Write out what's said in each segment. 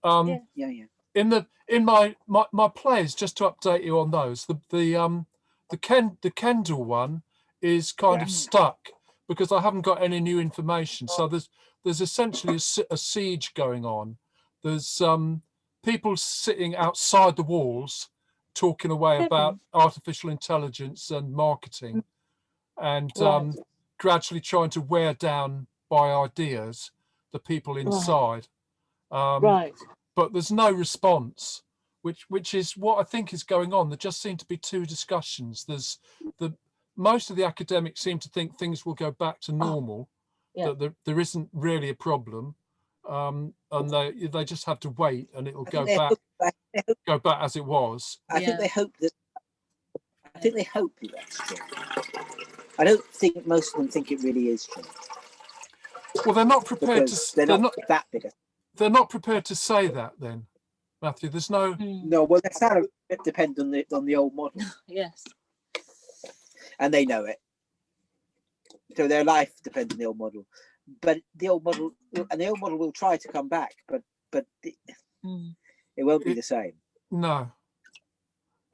Yeah. In my plays, just to update you on those, the Kendall one is kind of stuck because I haven't got any new information. So there's essentially a siege going on. There's people sitting outside the walls talking away about artificial intelligence and marketing, and gradually trying to wear down by ideas the people inside. But there's no response, which is what I think is going on. There just seem to be two discussions. There's most of the academics seem to think things will go back to normal, that there isn't really a problem, and they just have to wait and it'll go back as it was. I think they hope that that's true. I don't think most of them think it really is true. Well, they're not prepared to. They're not that big. They're not prepared to say that, then, Matthew. There's no. No, well, their salary depends on the old model. Yes. And they know it. So their life depends on the old model, but the old model will try to come back, but it won't be the same. No.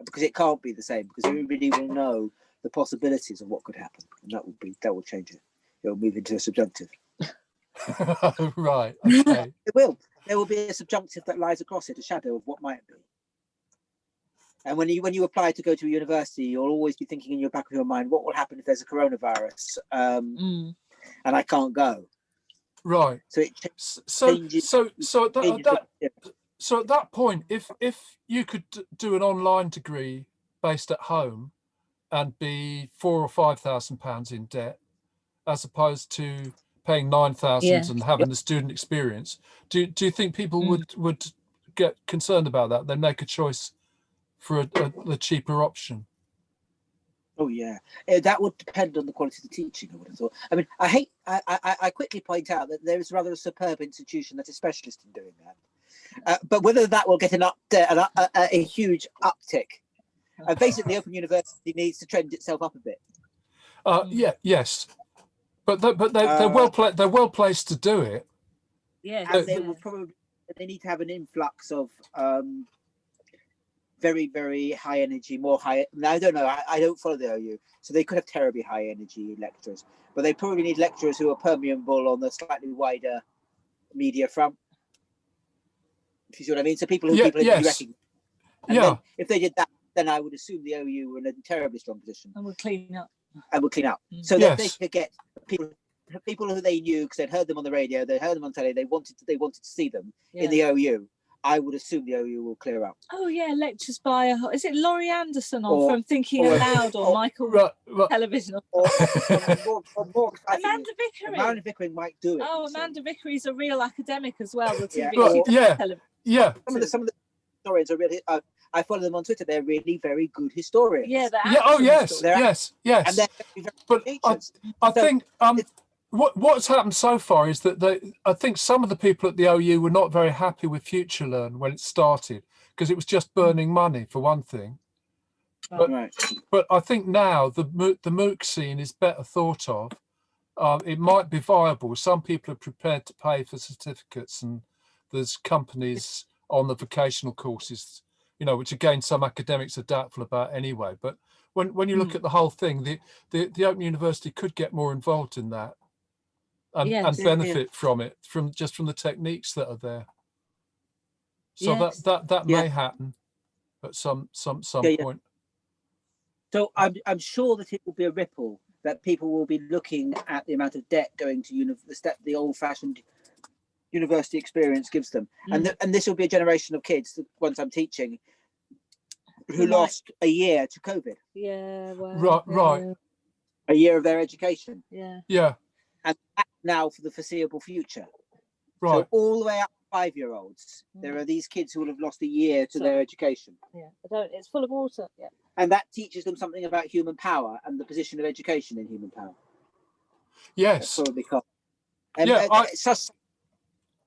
Because it can't be the same, because everybody will know the possibilities of what could happen, and that will change it. It will move into a subjunctive. Right. Okay. It will. There will be a subjunctive that lies across it, a shadow of what might be. And when you apply to go to a university, you'll always be thinking in your back of your mind, what will happen if there's a coronavirus, and I can't go. Right. So it changes. So at that point, if you could do an online degree based at home and be £4,000 or £5,000 in debt, as opposed to paying 9,000 and having the student experience, do you think people would get concerned about that? They make a choice for a cheaper option. Oh yeah, that would depend on the quality of the teaching, I would have thought. I mean, I quickly point out that there is rather a superb institution that is specialist in doing that. But whether that will get a huge uptick, basically Open University needs to trend itself up a bit. Yes, but they're well placed to do it. Yeah, and they need to have an influx of very, very high energy, more high. Now, I don't know. I don't follow the OU, so they could have terribly high energy lecturers, but they probably need lecturers who are permeable on the slightly wider media front. If you see what I mean. So people who recognize. And if they did that, then I would assume the OU were in a terribly strong position. And would clean up. So that they could get people who they knew because they'd heard them on the radio, they heard them on telly, they wanted to see them in the OU. I would assume the OU will clear up. Oh yeah, lectures by is it Laurie Anderson From Thinking Aloud or Michael Television? Or more Amanda Vickery. Amanda Vickery might do it. Oh, Amanda Vickery's a real academic as well. The TV Some of the historians are really. I follow them on Twitter. They're really very good historians. Yeah. Yes. And they're very but I think what's happened so far is that I think some of the people at the OU were not very happy with FutureLearn when it started, because it was just burning money for one thing. But I think now the MOOC scene is better thought of. It might be viable. Some people are prepared to pay for certificates, and there's companies on the vocational courses, which again some academics are doubtful about anyway. But when you look at the whole thing, the Open University could get more involved in that. And benefit from it, from the techniques that are there. So that may happen at some point. So I'm sure that it will be a ripple, that people will be looking at the amount of debt going to the old-fashioned university experience gives them, and this will be a generation of kids, once I'm teaching, who lost a year to COVID. Yeah, well, right. A year of their education. Yeah. And that's now for the foreseeable future. Right. So all the way up to 5-year-olds, there are these kids who will have lost a year to their education. Yeah, it's full of water. Yeah. And that teaches them something about human power and the position of education in human power. Yes. That's probably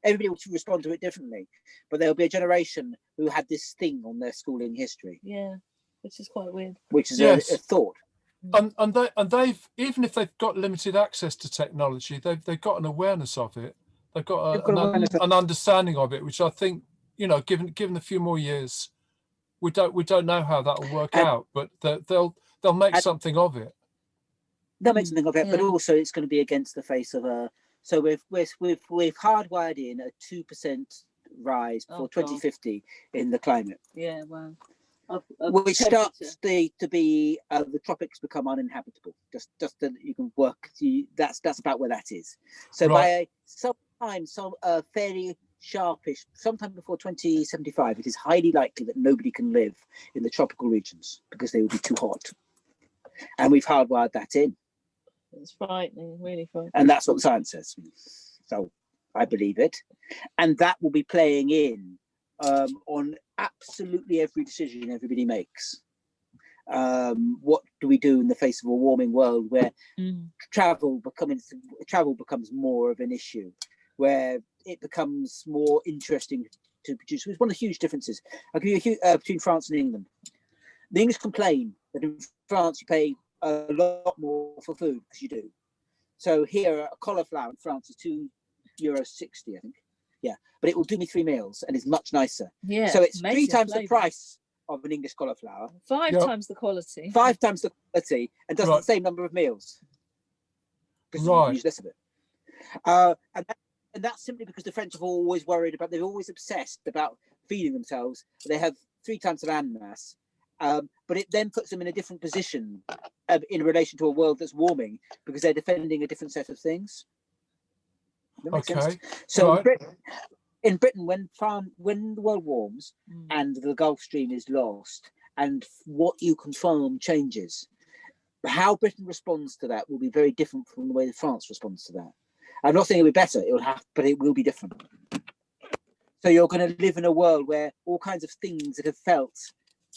everybody will respond to it differently, but there'll be a generation who had this thing on their schooling history. Yeah, which is quite weird. Which is a thought. And they've, even if they've got limited access to technology, they've got an awareness of it. They've got an understanding of it, which I think you know, given a few more years, we don't know how that will work And- out, but they'll make and- something of it. They'll make something of it, but yeah. also it's going to be against the face of a. So we've hardwired in a 2% rise Oh, for God. 2050 in the climate, Yeah, well, which starts to be the tropics become uninhabitable. Just that you can work. That's about where that is. So Right. by some fairly sharpish, sometime before 2075, it is highly likely that nobody can live in the tropical regions because they will be too hot, and we've hardwired that in. it's frightening, really frightening. And that's what the science says. So I believe it. And that will be playing in on absolutely every decision everybody makes. What do we do in the face of a warming world where travel becomes more of an issue, where it becomes more interesting to produce? It's one of the huge differences. I'll give you between France and England. The English complain that in France you pay a lot more for food, because you do. So here, a cauliflower in France is €2.60, I think. Yeah, but it will do me 3 meals and is much nicer. Yeah. So it's 3 amazing times flavour. the price of an English cauliflower, 5 Yep. times the quality. 5 times the quality, and does Right. the same number of meals. Because you Right. can use less of it. And that's simply because the French have always worried about, they're always obsessed about feeding themselves. They have 3 times the land mass. But it then puts them in a different position in relation to a world that's warming, because they're defending a different set of things. That makes sense? Okay. So Right. in Britain, when the world warms and the Gulf Stream is lost, and what you can farm changes, how Britain responds to that will be very different from the way that France responds to that. I'm not saying it'll be better, but it will be different. So you're going to live in a world where all kinds of things that have felt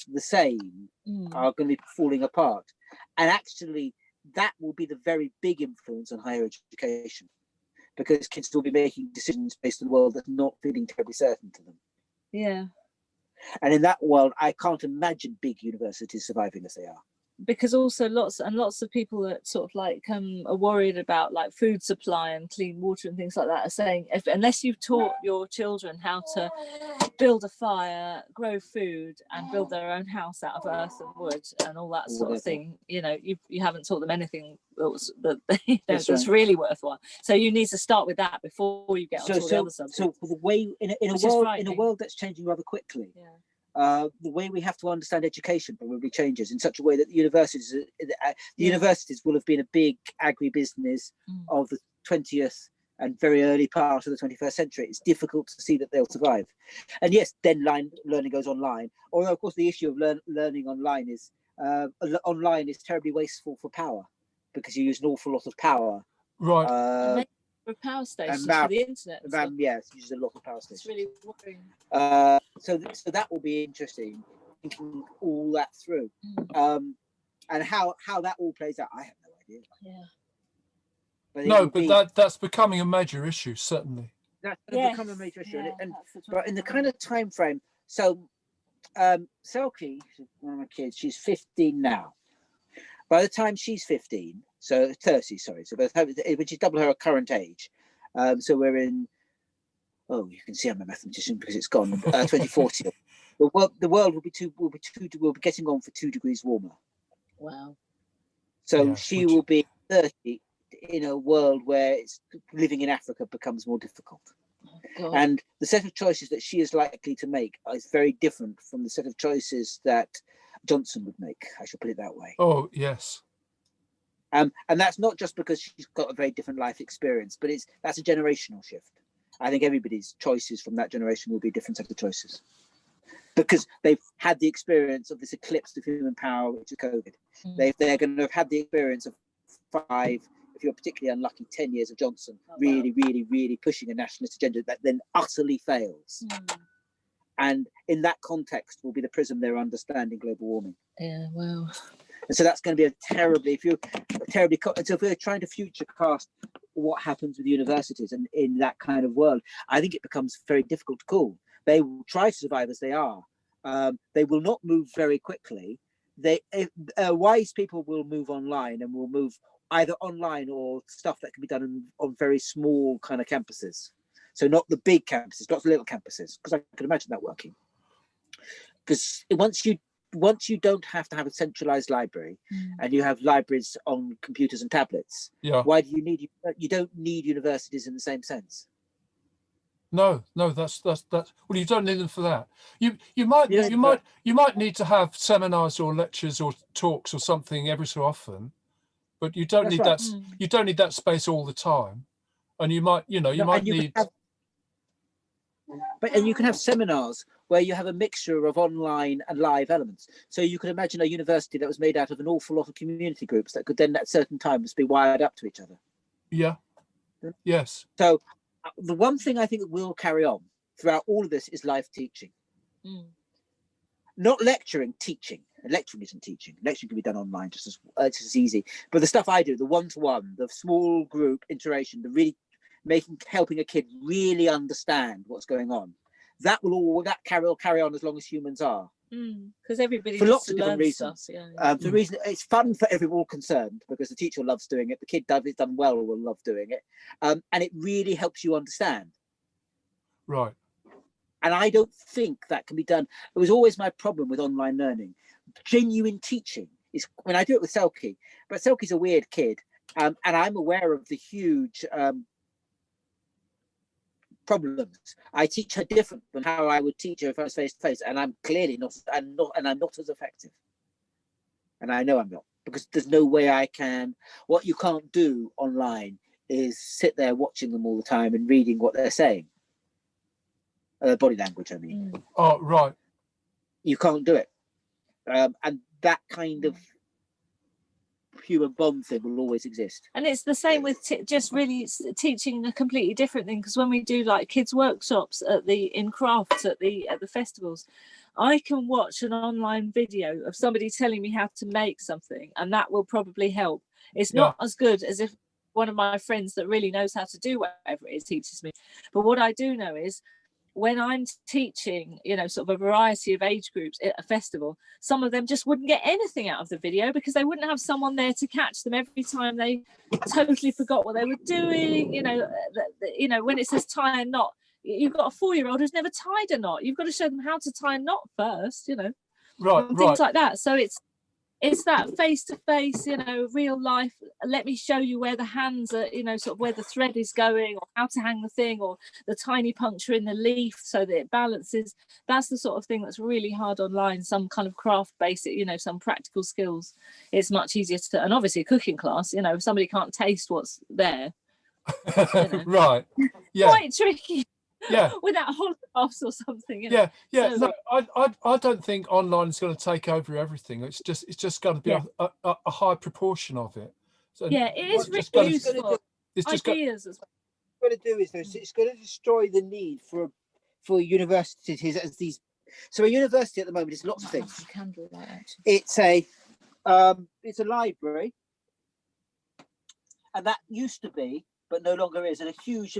the same are going to be falling apart, and actually that will be the very big influence on higher education, because kids will be making decisions based on a world that's not feeling terribly certain to them. Yeah. And in that world, I can't imagine big universities surviving as they are. Because also lots of people that sort of like are worried about like food supply and clean water and things like that are saying, unless you've taught your children how to build a fire, grow food, and build their own house out of earth and wood and all that sort of thing, you know, you haven't taught them anything that's really worthwhile. So you need to start with that before you get onto all the other subjects. So the way in a world that's changing rather quickly. Yeah. The way we have to understand education probably changes in such a way that the universities will have been a big agribusiness of the 20th and very early part of the 21st century. It's difficult to see that they'll survive. And yes, then learning goes online. Although, of course, the issue of learning online is terribly wasteful for power, because you use an awful lot of power. Right. For power stations for the internet. Yes, uses a lot of power stations. It's really worrying. So that will be interesting, thinking all that through, and how that all plays out. I have no idea. Yeah. But that's becoming a major issue, certainly. That's going to become a major issue, but in the kind of time frame. So, Selkie, one of my kids, she's 15 now. By the time she's 15, so 30, sorry. So by the time, which is double her current age. So we're in. Oh, you can see I'm a mathematician because it's gone. 2040. The world will be getting on for 2 degrees warmer. Wow. So she will be 30 in a world where living in Africa becomes more difficult. Oh, and the set of choices that she is likely to make is very different from the set of choices that Johnson would make. I shall put it that way. Oh, yes. And that's not just because she's got a very different life experience, but that's a generational shift. I think everybody's choices from that generation will be a different set of choices, because they've had the experience of this eclipse of human power, which is COVID. They're going to have had the experience of 5, if you're particularly unlucky, 10 years of Johnson, really pushing a nationalist agenda that then utterly fails. And in that context will be the prism they're understanding global warming. Yeah, wow. And so that's going to be so if we're trying to future cast what happens with universities and in that kind of world, I think it becomes very difficult to call. They will try to survive as they are. They will not move very quickly. Wise people will move online, and will move either online or stuff that can be done on very small kind of campuses. So not the big campuses, lots of little campuses, because I can imagine that working. Because once you don't have to have a centralized library and you have libraries on computers and tablets, why do you don't need universities in the same sense? No, that's well, you don't need them for that. You might need to have seminars or lectures or talks or something every so often, but you don't need that. You don't need that space all the time. And you might, you might need. And you can have seminars where you have a mixture of online and live elements. So you could imagine a university that was made out of an awful lot of community groups that could then at certain times be wired up to each other. Yeah. Yes. So the one thing I think that will carry on throughout all of this is live teaching. Not lecturing, teaching. Lecturing isn't teaching. Lecturing can be done online just as easy. But the stuff I do, the one-to-one, the small group iteration, the really helping a kid really understand what's going on, that will carry on as long as humans are. Because everybody for lots of different reasons. The reason it's fun for everyone concerned, because the teacher loves doing it, the kid does it done well will love doing it, and it really helps you understand. Right. And I don't think that can be done. It was always my problem with online learning. Genuine teaching is when I do it with Selkie, but Selkie's a weird kid, and I'm aware of the huge problems. I teach her different than how I would teach her if I was face to face, and I'm clearly not, and I'm not as effective. And I know I'm not, because there's no way I can. What you can't do online is sit there watching them all the time and reading what they're saying. Body language, I mean. Oh, right. You can't do it, and that kind of human bond thing will always exist. And it's the same with just really teaching a completely different thing, because when we do like kids workshops in crafts at the festivals, I can watch an online video of somebody telling me how to make something, and that will probably help. It's not as good as if one of my friends that really knows how to do whatever it is teaches me. But what I do know is, when I'm teaching, sort of a variety of age groups at a festival, some of them just wouldn't get anything out of the video because they wouldn't have someone there to catch them every time they totally forgot what they were doing. When it says tie a knot, you've got a 4-year-old who's never tied a knot. You've got to show them how to tie a knot first, right, things like that. So it's that face-to-face, real life. Let me show you where the hands are, sort of where the thread is going, or how to hang the thing, or the tiny puncture in the leaf so that it balances. That's the sort of thing that's really hard online. Some kind of craft basic, some practical skills. It's much easier to, and obviously a cooking class, if somebody can't taste what's there. Right. Yeah. Quite tricky. Yeah. Without holographs or something. Yeah. So, I don't think online is going to take over everything. It's just going to be a high proportion of it. So it is really useful. It's just ideas as well. What it's going to do is it's going to destroy the need for universities as these. So a university at the moment is lots of things. It's a library, and that used to be, but no longer is, and a huge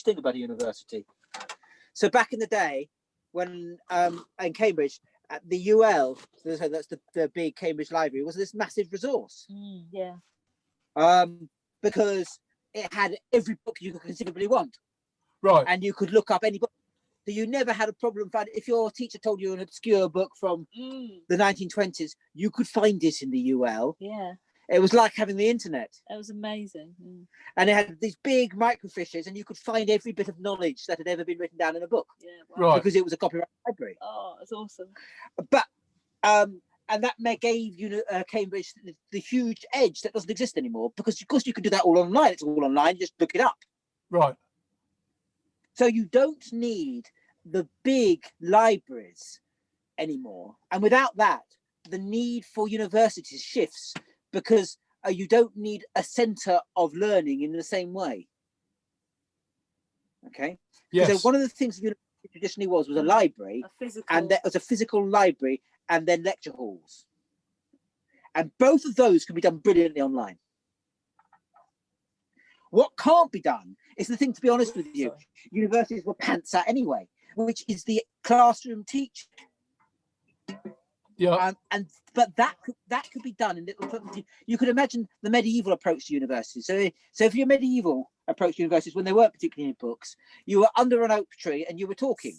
thing about a university. So back in the day, when in Cambridge, at the UL, so that's the big Cambridge Library, was this massive resource. Because it had every book you could conceivably want. Right. And you could look up any book. So you never had a problem finding, if your teacher told you an obscure book from the 1920s, you could find it in the UL. Yeah. It was like having the internet. It was amazing. And it had these big microfiches, and you could find every bit of knowledge that had ever been written down in a book. Yeah, wow. Right. Because it was a copyright library. Oh, that's awesome. But and that gave Cambridge the huge edge that doesn't exist anymore, because of course you can do that all online. It's all online. Just look it up. Right. So you don't need the big libraries anymore, and without that, the need for universities shifts, because you don't need a center of learning in the same way. Okay. Yes. So one of the things university traditionally was a library, and that was a physical library, and then lecture halls. And both of those can be done brilliantly online. What can't be done is the thing, to be honest with you, universities were pants at anyway, which is the classroom teaching. Yeah. But that could be done in little. You could imagine the medieval approach to university. So if you're medieval approached universities when they weren't particularly in books. You were under an oak tree and you were talking.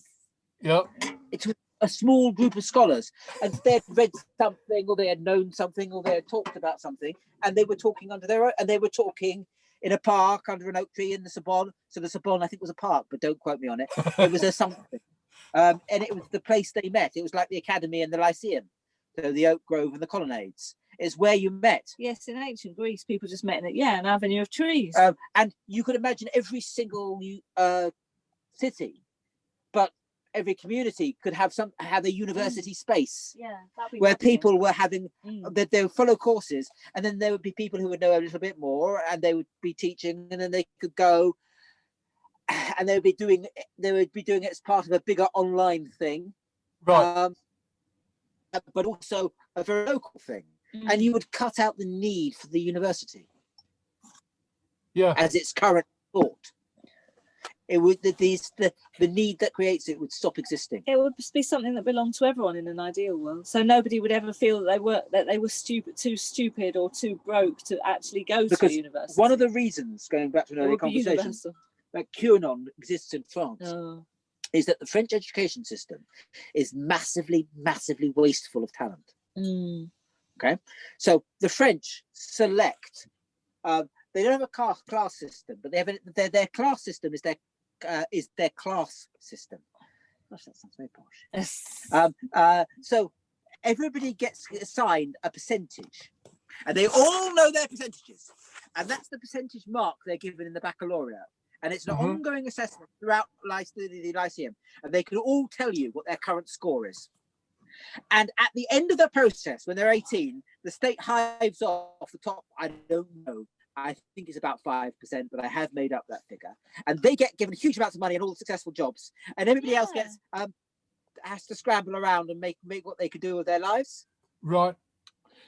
Yeah. It was a small group of scholars, and they had read something, or they had known something, or they had talked about something, and they were talking under their own, and they were talking in a park under an oak tree in the Sorbonne. So the Sorbonne, I think, was a park, but don't quote me on it. It was a something. And it was the place they met. It was like the Academy and the Lyceum, so the Oak Grove and the Colonnades. It's where you met. Yes, in ancient Greece, people just met in an avenue of trees. And you could imagine every single city, but every community could have a university space. Yeah, that'd be where wonderful. people were having they would follow courses, and then there would be people who would know a little bit more, and they would be teaching, and then they could go, and they would be doing it as part of a bigger online thing, Right. but also a very local thing. And you would cut out the need for the university Yeah. as its current thought. It would the need that creates it would stop existing. It would be something that belonged to everyone in an ideal world. So nobody would ever feel that they were too stupid or too broke to actually go to university. One of the reasons, going back to an It earlier would be conversation, universal. that QAnon exists in France Oh. is that the French education system is massively, massively wasteful of talent. Okay, so the French select. They don't have a class system, but they have their class system is their class system. Gosh, that sounds very posh. So everybody gets assigned a percentage, and they all know their percentages, and that's the percentage mark they're given in the baccalaureate. And it's an ongoing assessment throughout the Lyceum, and they can all tell you what their current score is. And at the end of the process, when they're 18, the state hives off the top. I don't know. I think it's about 5%, but I have made up that figure. And they get given huge amounts of money and all the successful jobs, and everybody else has to scramble around and make what they could do with their lives. Right.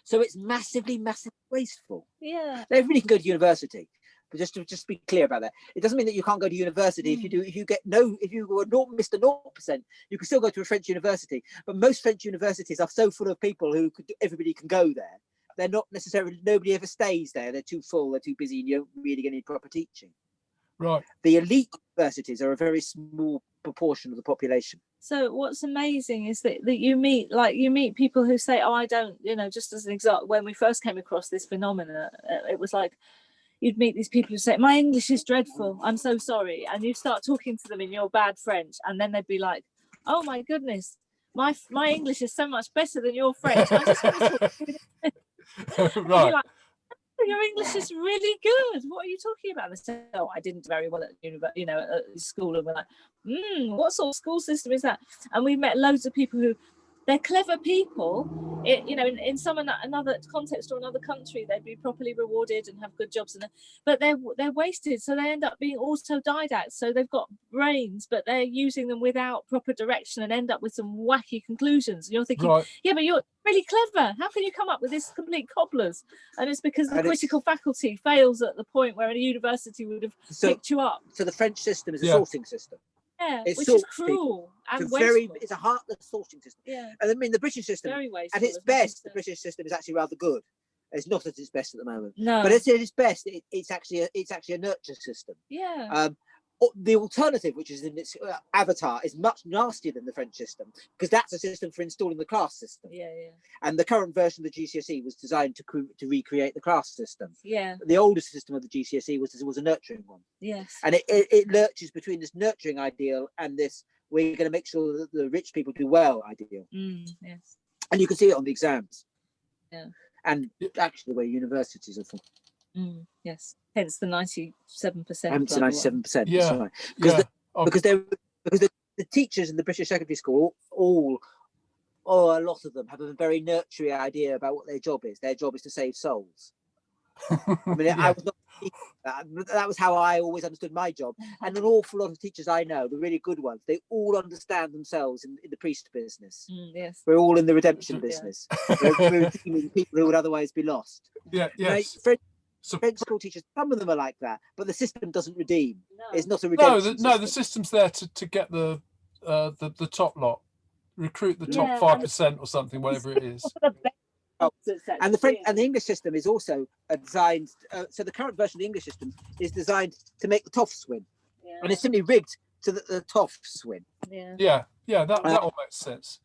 So it's massively, massively wasteful. Yeah. Everybody can go to university. But just be clear about that. It doesn't mean that you can't go to university. If you were Mr. 0%, you can still go to a French university. But most French universities are so full of people who everybody can go there. They're not necessarily, nobody ever stays there. They're too full, they're too busy, and you don't really get any proper teaching. Right. The elite universities are a very small proportion of the population. So what's amazing is that you meet people who say, oh, I don't, just as an example, when we first came across this phenomena, it was like, you'd meet these people who say, my English is dreadful, I'm so sorry. And you start talking to them in your bad French, and then they'd be like, oh my goodness, my English is so much better than your French. I just want to talk to you. Right. Like, oh, your English is really good. What are you talking about? They say, oh, I didn't do very well at at school. And we're like, what sort of school system is that? And we met loads of people who, they're clever people. In some another context or another country, they'd be properly rewarded and have good jobs, but they're wasted. So they end up being autodidacts. So they've got brains, but they're using them without proper direction and end up with some wacky conclusions. And you're thinking, Right. yeah, but you're really clever. How can you come up with this complete cobblers? And it's because the critical faculty fails at the point where a university would have picked you up. So the French system is a sorting system. Yeah, It which is sorts cruel and It's wasteful. it's a heartless sorting system. Yeah, And I mean, the British system, very wasteful. at its as much as best, the British system is actually rather good. It's not at its best at the moment, No. but at its best, it's actually a nurture system. Yeah. The alternative, which is in its avatar, is much nastier than the French system, because that's a system for installing the class system. Yeah. And the current version of the GCSE was designed to recreate the class system. Yeah. The older system of the GCSE was a nurturing one. Yes. And it lurches between this nurturing ideal and this, we're going to make sure that the rich people do well ideal. Yes. And you can see it on the exams. Yeah. And actually the way universities are for. Yes. Hence the 97%. Hence the 97%. Yeah. Right. Because Yeah. the teachers in the British secondary school, a lot of them have a very nurturing idea about what their job is. Their job is to save souls. I mean, I was not. That was how I always understood my job. And an awful lot of teachers I know, the really good ones, they all understand themselves in the priest business. Yes. We're all in the redemption Yeah. business. We're redeeming people who would otherwise be lost. Yeah. Yes. French school teachers, some of them are like that, but the system doesn't redeem. No. It's not a No, redemption. the system's there to get the top lot, recruit the top Yeah, 5% or something, whatever it is. For the Oh, So it's and the French actually- and the English system is also designed. So the current version of the English system is designed to make the toffs win, yeah, and it's simply rigged so that the toffs win. yeah. Yeah, that all makes sense.